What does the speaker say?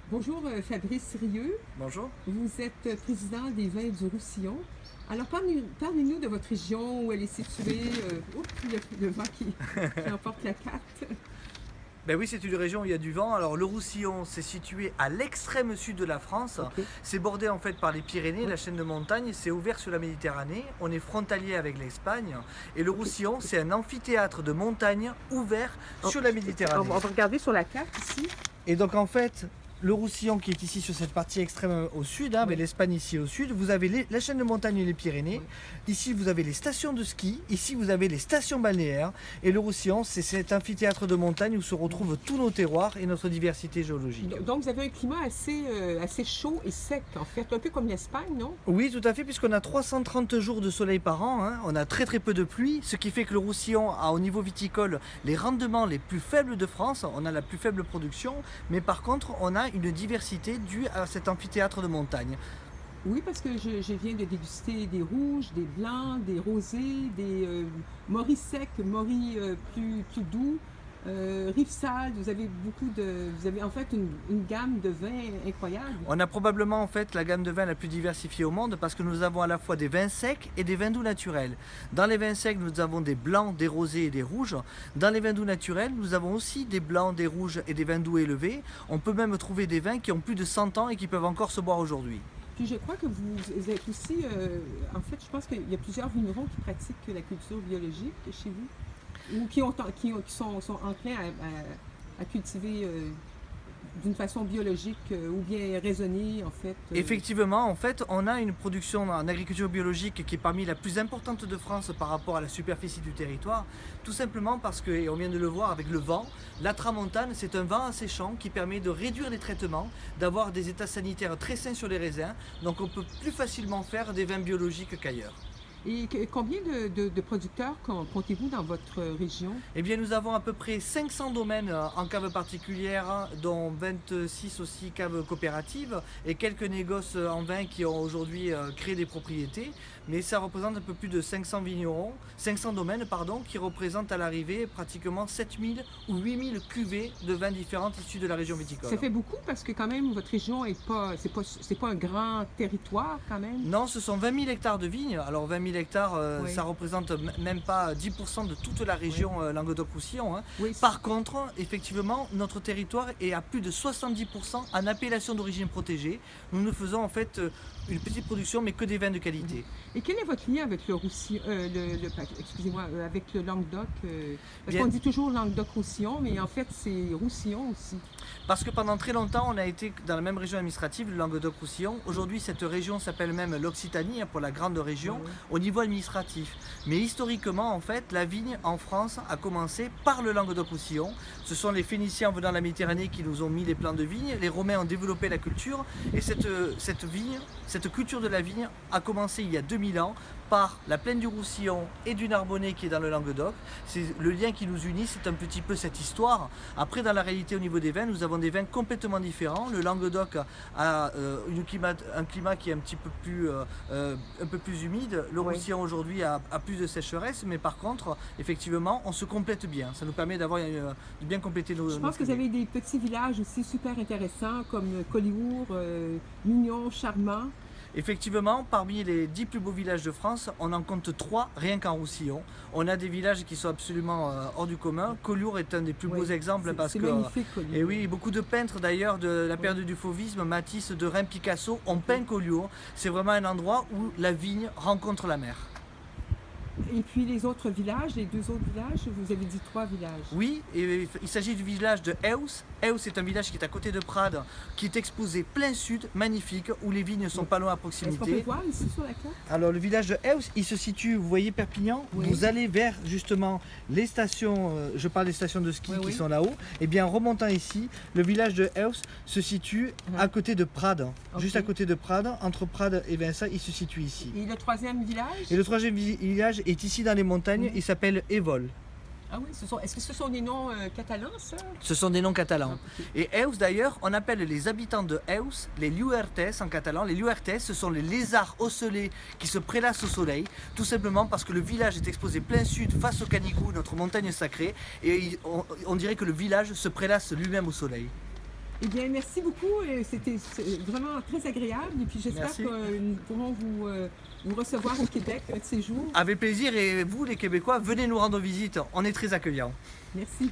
Bonjour Fabrice Rieux, Bonjour. vous êtes président des vins du Roussillon. Alors parlez-nous de votre région, où elle est située. Oups, le vent qui emporte la carte. Ben oui, c'est une région où il y a du vent. Alors le Roussillon, c'est situé à l'extrême sud de la France. Ok. C'est bordé en fait par les Pyrénées, Ouais. la chaîne de montagnes. C'est ouvert sur la Méditerranée. On est frontalier avec l'Espagne. Et le Roussillon, c'est un amphithéâtre de montagne ouvert sur la Méditerranée. On va regarder sur la carte ici. Et donc en fait, le Roussillon qui est ici sur cette partie extrême au sud, hein, Oui. mais l'Espagne ici au sud, vous avez la chaîne de montagne et les Pyrénées. Oui. Ici vous avez les stations de ski, ici vous avez les stations balnéaires. Et le Roussillon, c'est cet amphithéâtre de montagne où se retrouvent tous nos terroirs et notre diversité géologique. Donc vous avez un climat assez chaud et sec en fait, un peu comme l'Espagne, non? Oui, tout à fait, puisqu'on a 330 jours de soleil par an, hein. On a très très peu de pluie, ce qui fait que le Roussillon a au niveau viticole les rendements les plus faibles de France. On a la plus faible production, mais par contre on a une diversité due à cet amphithéâtre de montagne. Oui, parce que je viens de déguster des rouges, des blancs, des rosés, des moris secs, moris plus doux, Rivesaltes. Vous avez en fait une gamme de vins incroyable. On a probablement en fait la gamme de vins la plus diversifiée au monde parce que nous avons à la fois des vins secs et des vins doux naturels. Dans les vins secs, nous avons des blancs, des rosés et des rouges. Dans les vins doux naturels, nous avons aussi des blancs, des rouges et des vins doux élevés. On peut même trouver des vins qui ont plus de 100 ans et qui peuvent encore se boire aujourd'hui. Puis je crois que vous êtes aussi, en fait, je pense qu'il y a plusieurs vignerons qui pratiquent la culture biologique chez vous, ou qui sont enclins à cultiver d'une façon biologique ou bien raisonnée, en fait. Effectivement, en fait, on a une production en agriculture biologique qui est parmi la plus importante de France par rapport à la superficie du territoire, tout simplement parce que, et on vient de le voir avec le vent, la tramontane, c'est un vent asséchant qui permet de réduire les traitements, d'avoir des états sanitaires très sains sur les raisins, donc on peut plus facilement faire des vins biologiques qu'ailleurs. Et combien de producteurs comptez-vous dans votre région? Eh bien, nous avons à peu près 500 domaines en cave particulière, dont 26 aussi caves coopératives et quelques négoces en vin qui ont aujourd'hui créé des propriétés. Mais ça représente un peu plus de 500 vignerons, 500 domaines, pardon, qui représentent à l'arrivée pratiquement 7000 ou 8000 cuvées de vins différentes issues de la région viticole. Ça fait beaucoup parce que quand même votre région c'est pas un grand territoire quand même. Non, ce sont 20 000 hectares de vignes. Alors 20 000 hectares, Oui. ça représente même pas 10% de toute la région Languedoc-Roussillon, hein. Oui. Par contre, effectivement, notre territoire est à plus de 70% en appellation d'origine protégée. Nous ne faisons en fait une petite production, mais que des vins de qualité. Et quel est votre lien avec le Roussillon, excusez-moi, avec le Languedoc? Parce Bien. qu'on dit toujours Languedoc-Roussillon, mais en fait c'est Roussillon aussi. Parce que pendant très longtemps, on a été dans la même région administrative, le Languedoc-Roussillon. Aujourd'hui, cette région s'appelle même l'Occitanie, hein, pour la grande région, Oui. au niveau administratif. Mais historiquement, en fait, la vigne en France a commencé par le Languedoc-Roussillon. Ce sont les Phéniciens venant de la Méditerranée qui nous ont mis les plants de vigne. Les Romains ont développé la culture. Et cette culture de la vigne a commencé il y a 2000 ans par la plaine du Roussillon et du Narbonnais qui est dans le Languedoc. C'est le lien qui nous unit, c'est un petit peu cette histoire. Après, dans la réalité, au niveau des vins, nous avons des vins complètement différents. Le Languedoc a un climat qui est un peu plus humide. Le Oui. Roussillon aujourd'hui a plus de sécheresse, mais par contre, effectivement, on se complète bien. Ça nous permet d'avoir de bien compléter nos. Je pense que vous avez des petits villages aussi super intéressants comme Collioure, Mignon, Charmant. Effectivement, parmi les 10 plus beaux villages de France, on en compte 3 rien qu'en Roussillon. On a des villages qui sont absolument hors du commun. Collioure est un des plus beaux Oui, exemples parce c'est que. magnifique, Collioure. Et oui, beaucoup de peintres d'ailleurs de la période du fauvisme, Matisse, Derain, Picasso, ont peint Collioure. C'est vraiment un endroit où la vigne rencontre la mer. Et puis les autres villages, les deux autres villages, vous avez dit 3 villages. Oui, et il s'agit du village de Eus. Eus est un village qui est à côté de Prades, qui est exposé plein sud, magnifique, où les vignes sont pas loin à Est-ce qu'on peut proximité. voir ici sur la carte? Alors le village de Eus, il se situe, vous voyez Perpignan, Oui. vous allez vers justement les stations, je parle des stations de ski Oui, qui oui. sont là-haut, et bien en remontant ici, le village de Eus se situe à côté de Prades, Ok. juste à côté de Prades, entre Prades et Vinça, il se situe ici. Et le troisième village? Et le troisième village est ici dans les montagnes, Mhm. il s'appelle Évol. Ah oui, est-ce que ce sont des noms catalans, ça? Ce sont des noms catalans. Ah, ok. Et Eus d'ailleurs, on appelle les habitants de Eus les Lluertes en catalan. Les Lluertes, ce sont les lézards ocellés qui se prélassent au soleil, tout simplement parce que le village est exposé plein sud face au Canigou, notre montagne sacrée, et on dirait que le village se prélasse lui-même au soleil. Eh bien, merci beaucoup. C'était vraiment très agréable. Et puis, j'espère Merci. que nous pourrons vous recevoir au Québec un de ces jours. Avec plaisir, et vous les Québécois, venez nous rendre visite, on est très accueillants. Merci.